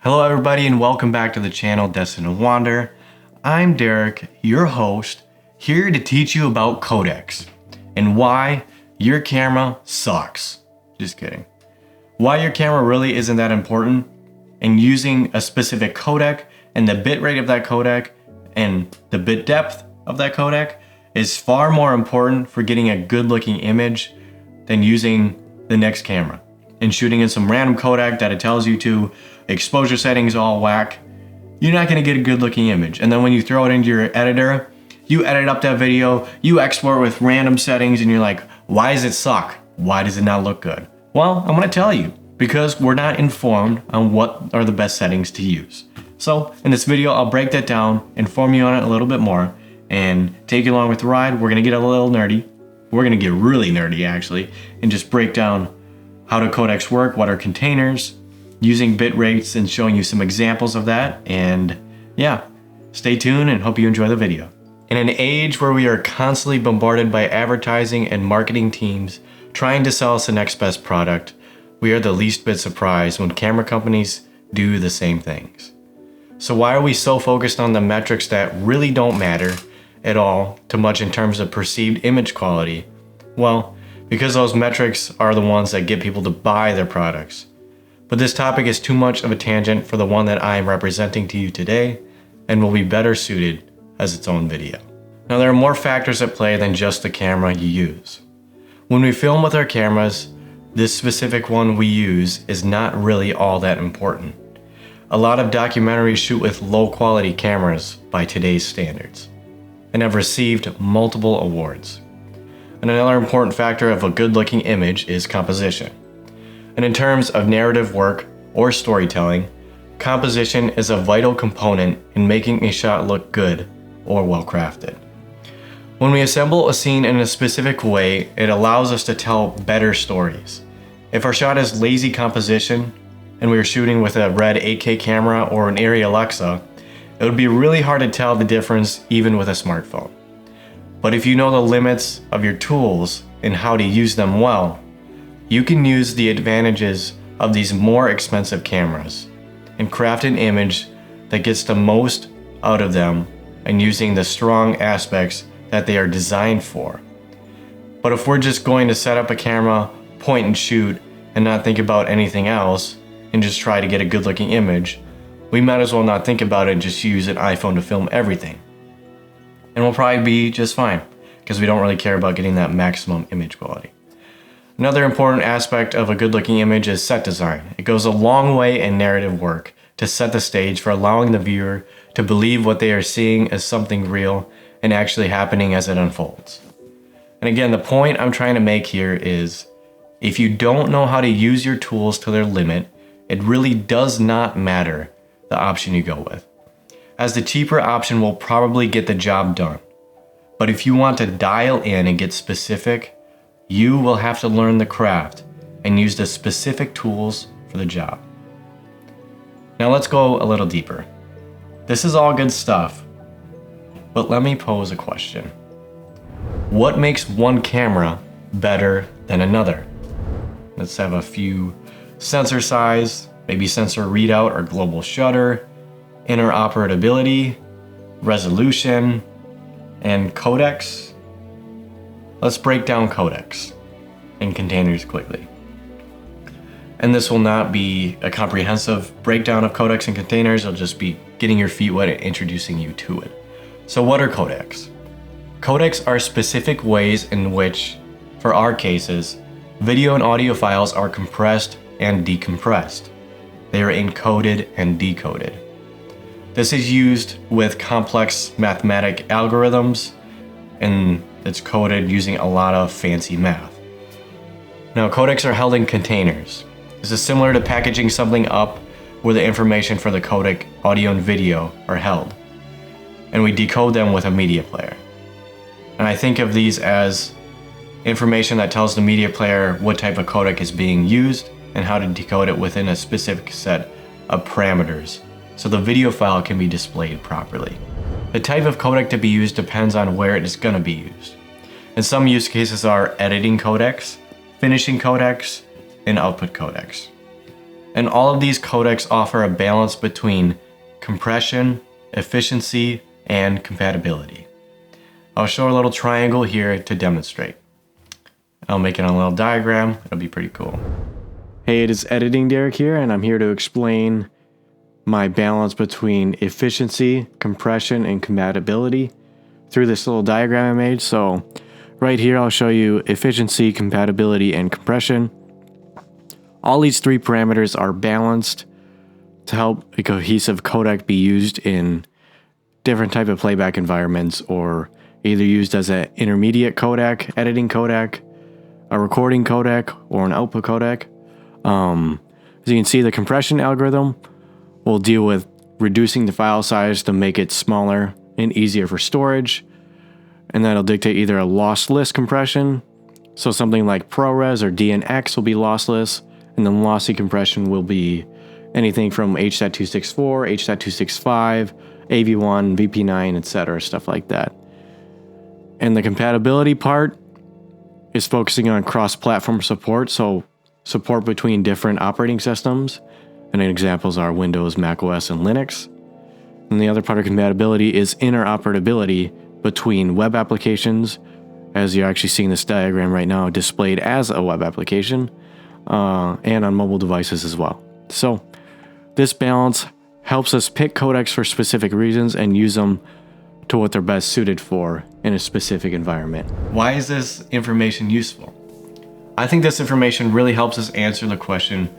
Hello everybody and welcome back to the channel Destined to Wander. I'm Derek, your host, here to teach you about codecs and why your camera sucks. Just kidding. Why your camera really isn't that important, and using a specific codec and the bitrate of that codec and the bit depth of that codec is far more important for getting a good looking image than using the next camera and shooting in some random codec that it tells you to exposure settings all whack. You're not gonna get a good looking image. And then when you throw it into your editor, you edit up that video, you export with random settings, and you're like, why does it suck? Why does it not look good? Well, I'm gonna tell you, because we're not informed on what are the best settings to use. So in this video, I'll break that down, inform you on it a little bit more, and take you along with the ride. We're gonna get a little nerdy. We're gonna get really nerdy actually, and just break down how do codecs work, what are containers, using bit rates, and showing you some examples of that. And yeah, stay tuned and hope you enjoy the video. In an age where we are constantly bombarded by advertising and marketing teams trying to sell us the next best product, we are the least bit surprised when camera companies do the same things. So why are we so focused on the metrics that really don't matter at all too much in terms of perceived image quality? Well, because those metrics are the ones that get people to buy their products. But this topic is too much of a tangent for the one that I am representing to you today, and will be better suited as its own video. Now, there are more factors at play than just the camera you use. When we film with our cameras, this specific one we use is not really all that important. A lot of documentaries shoot with low quality cameras by today's standards, and have received multiple awards. And another important factor of a good looking image is composition. And in terms of narrative work or storytelling, composition is a vital component in making a shot look good or well crafted. When we assemble a scene in a specific way, it allows us to tell better stories. If our shot is lazy composition and we are shooting with a red 8K camera or an Arri Alexa, it would be really hard to tell the difference even with a smartphone. But if you know the limits of your tools and how to use them well, you can use the advantages of these more expensive cameras and craft an image that gets the most out of them and using the strong aspects that they are designed for. But if we're just going to set up a camera, point and shoot, and not think about anything else, and just try to get a good looking image, we might as well not think about it and just use an iPhone to film everything. And we'll probably be just fine, because we don't really care about getting that maximum image quality. Another important aspect of a good looking image is set design. It goes a long way in narrative work to set the stage for allowing the viewer to believe what they are seeing as something real and actually happening as it unfolds. And again, the point I'm trying to make here is, if you don't know how to use your tools to their limit, it really does not matter the option you go with, as the cheaper option will probably get the job done. But if you want to dial in and get specific, you will have to learn the craft and use the specific tools for the job. Now let's go a little deeper. This is all good stuff, but let me pose a question. What makes one camera better than another? Let's have a few: sensor size, maybe sensor readout or global shutter, interoperability, resolution, and codecs. Let's break down codecs and containers quickly. And this will not be a comprehensive breakdown of codecs and containers. It'll just be getting your feet wet and introducing you to it. So what are codecs? Codecs are specific ways in which, for our cases, video and audio files are compressed and decompressed. They are encoded and decoded. This is used with complex mathematic algorithms, and it's coded using a lot of fancy math. Now, codecs are held in containers. This is similar to packaging something up where the information for the codec, audio and video, are held, and we decode them with a media player. And I think of these as information that tells the media player what type of codec is being used and how to decode it within a specific set of parameters, so the video file can be displayed properly. The type of codec to be used depends on where it is going to be used. And some use cases are editing codecs, finishing codecs, and output codecs. And all of these codecs offer a balance between compression, efficiency, and compatibility. I'll show a little triangle here to demonstrate. I'll make it on a little diagram. It'll be pretty cool. Hey, it is Editing Derek here, and I'm here to explain my balance between efficiency, compression, and compatibility through this little diagram I made. So right here, I'll show you efficiency, compatibility, and compression. All these three parameters are balanced to help a cohesive codec be used in different type of playback environments, or either used as an intermediate codec, editing codec, a recording codec, or an output codec. As you can see, the compression algorithm will deal with reducing the file size to make it smaller and easier for storage. And that'll dictate either a lossless compression, so something like ProRes or DNX will be lossless, and then lossy compression will be anything from H.264, H.265, AV1, VP9, etc., stuff like that. And the compatibility part is focusing on cross-platform support, so support between different operating systems. And examples are Windows, macOS, and Linux. And the other part of compatibility is interoperability between web applications, as you're actually seeing this diagram right now displayed as a web application, and on mobile devices as well. So this balance helps us pick codecs for specific reasons and use them to what they're best suited for in a specific environment. Why is this information useful? I think this information really helps us answer the question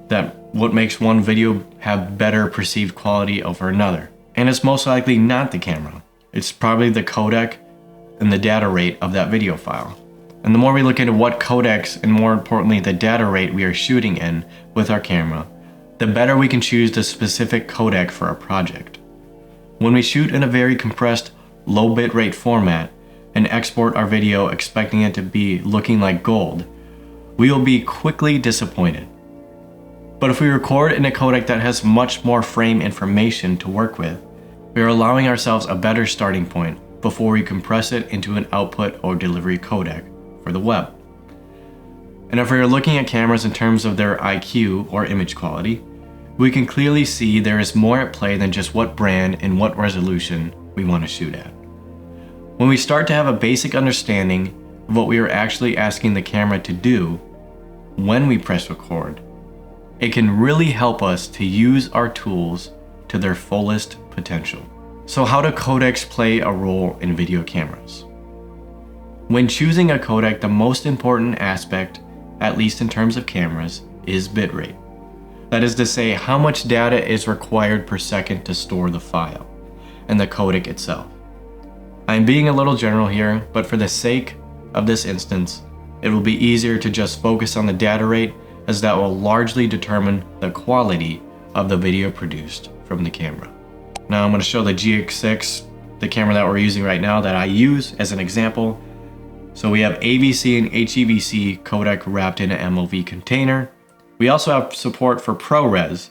that what makes one video have better perceived quality over another. And it's most likely not the camera. It's probably the codec and the data rate of that video file. And the more we look into what codecs, and more importantly the data rate we are shooting in with our camera, the better we can choose the specific codec for our project. When we shoot in a very compressed, low bitrate format and export our video expecting it to be looking like gold, we will be quickly disappointed. But if we record in a codec that has much more frame information to work with, we are allowing ourselves a better starting point before we compress it into an output or delivery codec for the web. And if we are looking at cameras in terms of their IQ or image quality, we can clearly see there is more at play than just what brand and what resolution we want to shoot at. When we start to have a basic understanding of what we are actually asking the camera to do when we press record, it can really help us to use our tools to their fullest potential. So how do codecs play a role in video cameras? When choosing a codec, the most important aspect, at least in terms of cameras, is bitrate. That is to say, how much data is required per second to store the file and the codec itself. I'm being a little general here, but for the sake of this instance, it will be easier to just focus on the data rate, as that will largely determine the quality of the video produced from the camera. Now I'm going to show the GX6, the camera that we're using right now that I use as an example. So we have AVC and HEVC codec wrapped in an MOV container. We also have support for ProRes,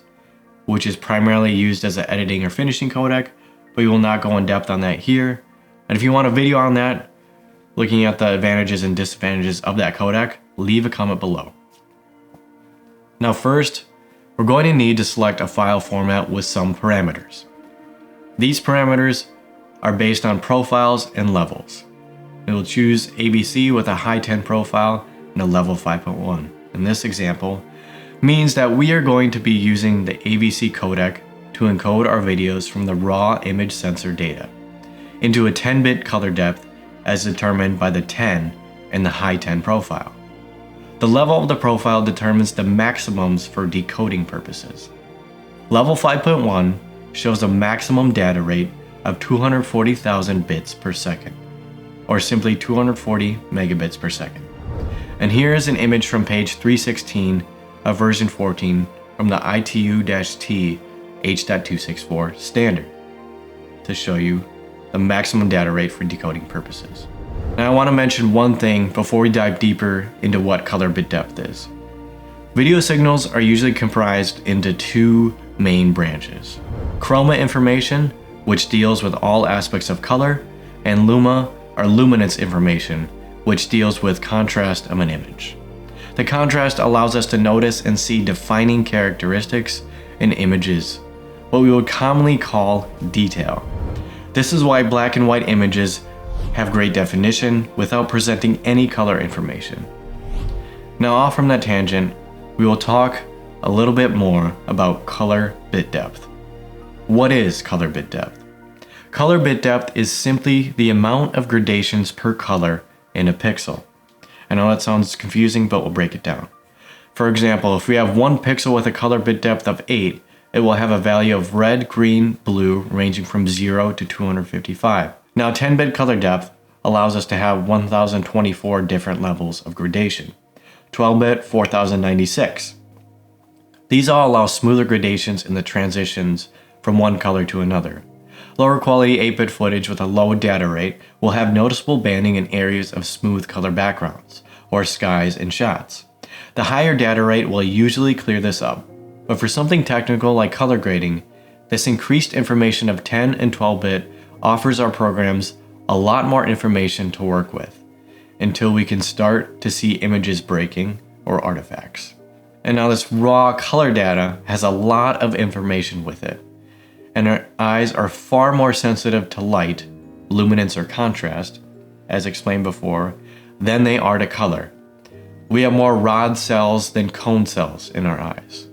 which is primarily used as an editing or finishing codec, but we will not go in depth on that here. And if you want a video on that, looking at the advantages and disadvantages of that codec, leave a comment below. Now first, we're going to need to select a file format with some parameters. These parameters are based on profiles and levels. We will choose ABC with a high 10 profile and a level 5.1. In this example, means that we are going to be using the AVC codec to encode our videos from the raw image sensor data into a 10-bit color depth as determined by the 10 and the high 10 profile. The level of the profile determines the maximums for decoding purposes. Level 5.1 shows a maximum data rate of 240,000 bits per second, or simply 240 megabits per second. And here is an image from page 316 of version 14 from the ITU-T H.264 standard to show you the maximum data rate for decoding purposes. Now I want to mention one thing before we dive deeper into what color bit depth is. Video signals are usually comprised into two main branches: chroma information, which deals with all aspects of color, and luma, or luminance information, which deals with contrast of an image. The contrast allows us to notice and see defining characteristics in images, what we would commonly call detail. This is why black and white images have great definition without presenting any color information. Now, off from that tangent, we will talk a little bit more about color bit depth. What is color bit depth? Color bit depth is simply the amount of gradations per color in a pixel. I know that sounds confusing, but we'll break it down. For example, if we have one pixel with a color bit depth of 8, it will have a value of red, green, blue, ranging from 0 to 255. Now, 10-bit color depth allows us to have 1024 different levels of gradation. 12-bit, 4096. These all allow smoother gradations in the transitions from one color to another. Lower quality 8-bit footage with a low data rate will have noticeable banding in areas of smooth color backgrounds, or skies and shots. The higher data rate will usually clear this up, but for something technical like color grading, this increased information of 10 and 12-bit offers our programs a lot more information to work with, until we can start to see images breaking or artifacts. And now this raw color data has a lot of information with it, and our eyes are far more sensitive to light, luminance or contrast, as explained before, than they are to color. We have more rod cells than cone cells in our eyes.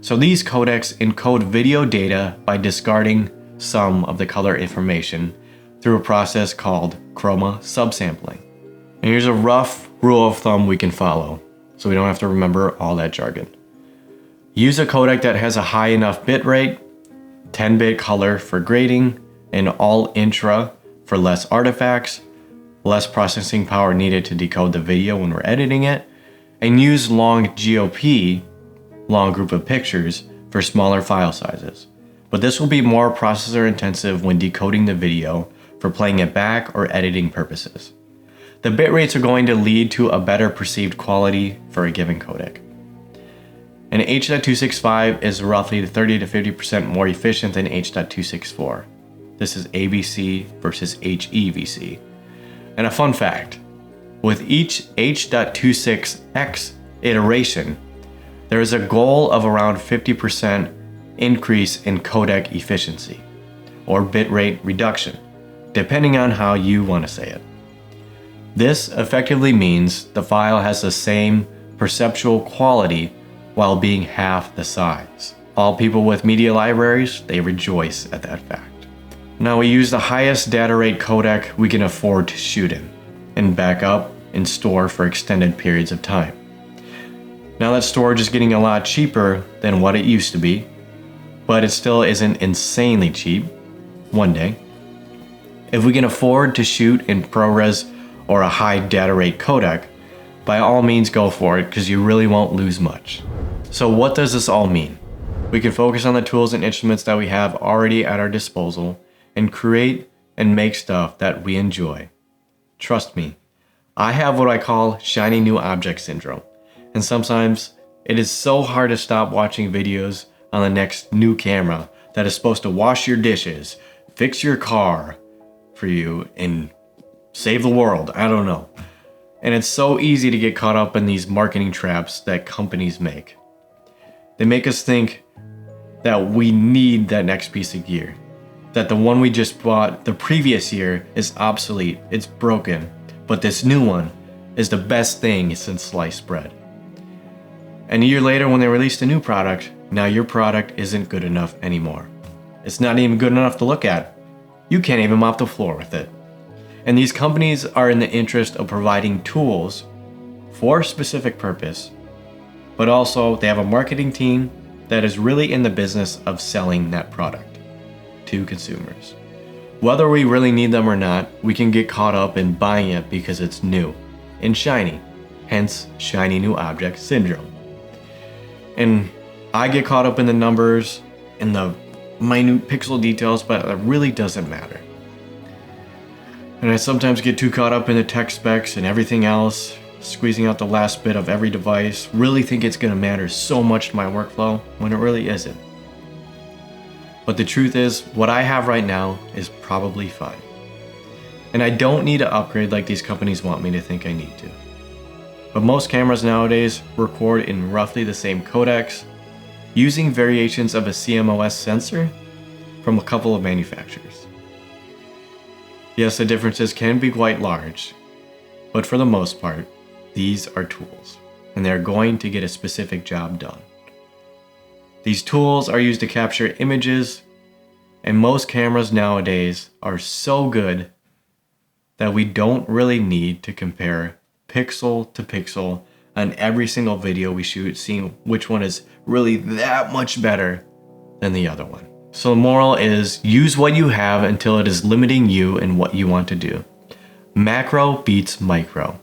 So these codecs encode video data by discarding some of the color information through a process called chroma subsampling. And here's a rough rule of thumb we can follow, so we don't have to remember all that jargon. Use a codec that has a high enough bit rate, 10-bit color for grading, and all intra for less artifacts, less processing power needed to decode the video when we're editing it, and use long GOP, long group of pictures, for smaller file sizes. But this will be more processor intensive when decoding the video for playing it back or editing purposes. The bit rates are going to lead to a better perceived quality for a given codec. And H.265 is roughly 30 to 50% more efficient than H.264. This is ABC versus HEVC. And a fun fact, with each H.26x iteration, there is a goal of around 50% increase in codec efficiency, or bitrate reduction, depending on how you want to say it. This effectively means the file has the same perceptual quality while being half the size. All people with media libraries, they rejoice at that fact. Now we use the highest data rate codec we can afford to shoot in, and back up and store for extended periods of time. Now that storage is getting a lot cheaper than what it used to be, but it still isn't insanely cheap one day. If we can afford to shoot in ProRes or a high data rate codec, by all means go for it, because you really won't lose much. So what does this all mean? We can focus on the tools and instruments that we have already at our disposal and create and make stuff that we enjoy. Trust me, I have what I call shiny new object syndrome, and sometimes it is so hard to stop watching videos on the next new camera that is supposed to wash your dishes, fix your car for you, and save the world. I don't know. And it's so easy to get caught up in these marketing traps that companies make. They make us think that we need that next piece of gear, that the one we just bought the previous year is obsolete, it's broken, but this new one is the best thing since sliced bread. And a year later, when they released a new product, now your product isn't good enough anymore. It's not even good enough to look at. You can't even mop the floor with it. And these companies are in the interest of providing tools for a specific purpose, but also they have a marketing team that is really in the business of selling that product to consumers. Whether we really need them or not, we can get caught up in buying it because it's new and shiny, hence shiny new object syndrome. And I get caught up in the numbers and the minute pixel details, but it really doesn't matter. And I sometimes get too caught up in the tech specs and everything else, squeezing out the last bit of every device, really think it's going to matter so much to my workflow when it really isn't. But the truth is, what I have right now is probably fine. And I don't need to upgrade like these companies want me to think I need to. but most cameras nowadays record in roughly the same codecs, using variations of a CMOS sensor from a couple of manufacturers. Yes, the differences can be quite large, but for the most part, these are tools, and they're going to get a specific job done. These tools are used to capture images, and most cameras nowadays are so good that we don't really need to compare pixel to pixel on every single video we shoot, seeing which one is really that much better than the other one. So the moral is, use what you have until it is limiting you in what you want to do. Macro beats micro.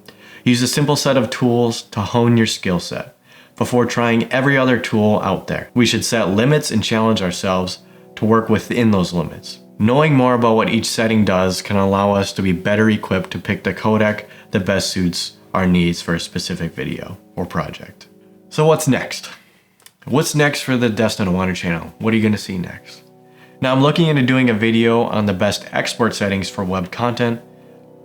Use a simple set of tools to hone your skill set before trying every other tool out there. We should set limits and challenge ourselves to work within those limits. Knowing more about what each setting does can allow us to be better equipped to pick the codec that best suits our needs for a specific video or project. So what's next? What's next for the Destined Wander channel? What are you going to see next? Now I'm looking into doing a video on the best export settings for web content,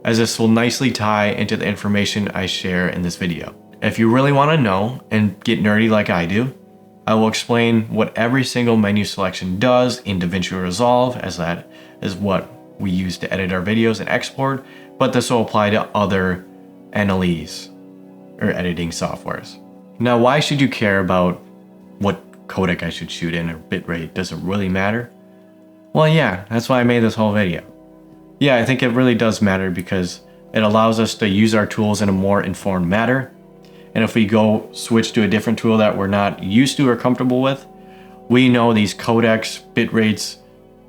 as this will nicely tie into the information I share in this video. If you really want to know and get nerdy like I do, I will explain what every single menu selection does in DaVinci Resolve, as that is what we use to edit our videos and export, but this will apply to other NLEs or editing softwares. Now, why should you care about what codec I should shoot in or bitrate? Does it really matter? Well, yeah, that's why I made this whole video. Yeah, I think it really does matter because it allows us to use our tools in a more informed manner. And if we go switch to a different tool that we're not used to or comfortable with, we know these codecs, bit rates,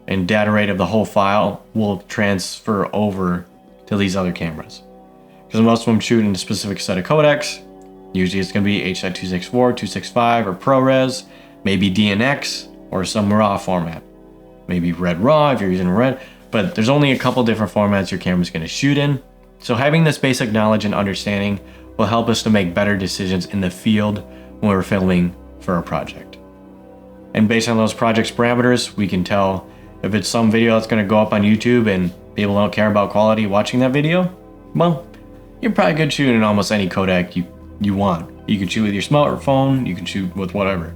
and data rate of the whole file will transfer over to these other cameras. Because most of them shoot in a specific set of codecs. Usually it's going to be H.264, 265, or ProRes, maybe DNX, or some RAW format. Maybe Red RAW if you're using Red, but there's only a couple different formats your camera's going to shoot in. So having this basic knowledge and understanding will help us to make better decisions in the field when we're filming for a project. And based on those project's parameters, we can tell if it's some video that's going to go up on YouTube and people don't care about quality watching that video, well, you're probably good shooting almost any codec you want. You can shoot with your smartphone, you can shoot with whatever.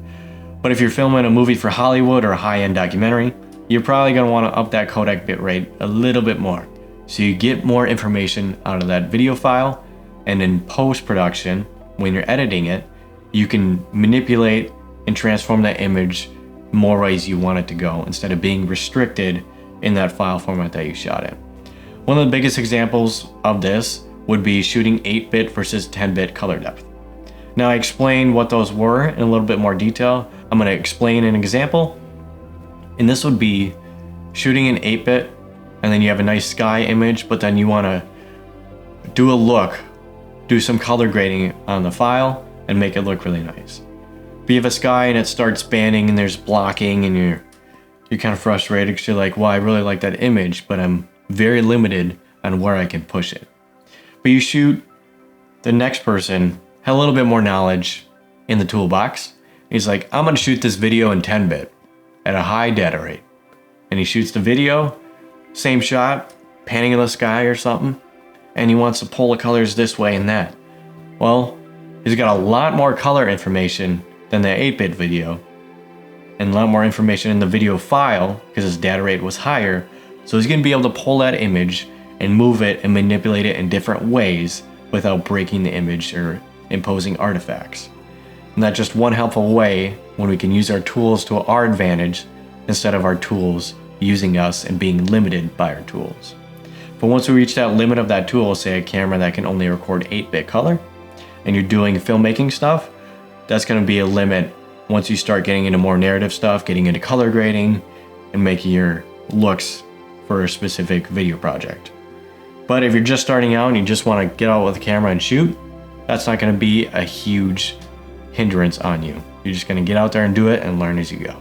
But if you're filming a movie for Hollywood or a high-end documentary, you're probably going to want to up that codec bitrate a little bit more, so you get more information out of that video file. And in post-production, when you're editing it, you can manipulate and transform that image more ways you want it to go instead of being restricted in that file format that you shot in. One of the biggest examples of this would be shooting 8-bit versus 10-bit color depth. Now I explained what those were in a little bit more detail. I'm going to explain an example, and this would be shooting in 8-bit, and then you have a nice sky image, but then you want to do some color grading on the file and make it look really nice. But you have a sky and it starts banding and there's blocking and you're kind of frustrated because you're like, well, I really like that image, but I'm very limited on where I can push it. But you shoot, the next person had a little bit more knowledge in the toolbox. He's like, I'm going to shoot this video in 10-bit at a high data rate. And he shoots the video, same shot, panning in the sky or something, and he wants to pull the colors this way and that. Well, he's got a lot more color information than the 8-bit video, and a lot more information in the video file because his data rate was higher. So he's going to be able to pull that image and move it and manipulate it in different ways without breaking the image or imposing artifacts. And that's just one helpful way when we can use our tools to our advantage instead of our tools using us and being limited by our tools. But once we reach that limit of that tool, say a camera that can only record 8-bit color, and you're doing filmmaking stuff, that's going to be a limit once you start getting into more narrative stuff, getting into color grading, and making your looks for a specific video project. But if you're just starting out and you just want to get out with a camera and shoot, that's not going to be a huge hindrance on you. You're just going to get out there and do it and learn as you go.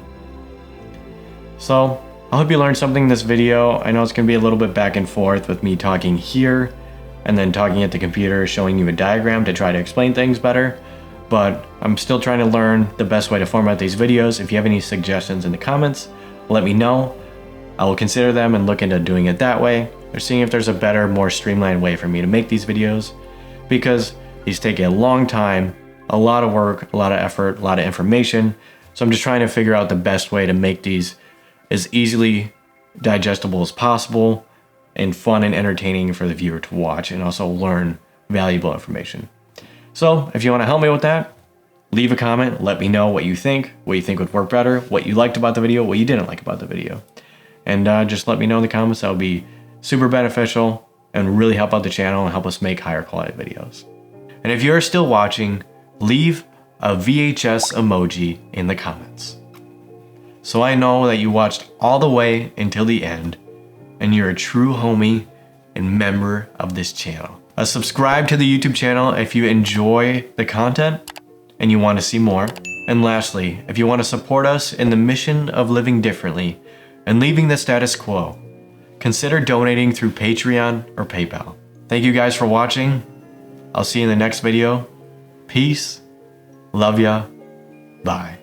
So I hope you learned something in this video. I know it's going to be a little bit back and forth with me talking here and then talking at the computer, showing you a diagram to try to explain things better. But I'm still trying to learn the best way to format these videos. If you have any suggestions in the comments, let me know. I will consider them and look into doing it that way, or seeing if there's a better, more streamlined way for me to make these videos. Because These take a long time, a lot of work, a lot of effort, a lot of information. So I'm just trying to figure out the best way to make these as easily digestible as possible and fun and entertaining for the viewer to watch and also learn valuable information. So if you want to help me with that, leave a comment, let me know what you think would work better, what you liked about the video, what you didn't like about the video. And just let me know in the comments. That would be super beneficial and really help out the channel and help us make higher quality videos. And if you're still watching, leave a VHS emoji in the comments, so I know that you watched all the way until the end and you're a true homie and member of this channel. Subscribe to the YouTube channel if you enjoy the content and you want to see more. And lastly, if you want to support us in the mission of living differently and leaving the status quo, consider donating through Patreon or PayPal. Thank you guys for watching. I'll see you in the next video. Peace. Love ya. Bye.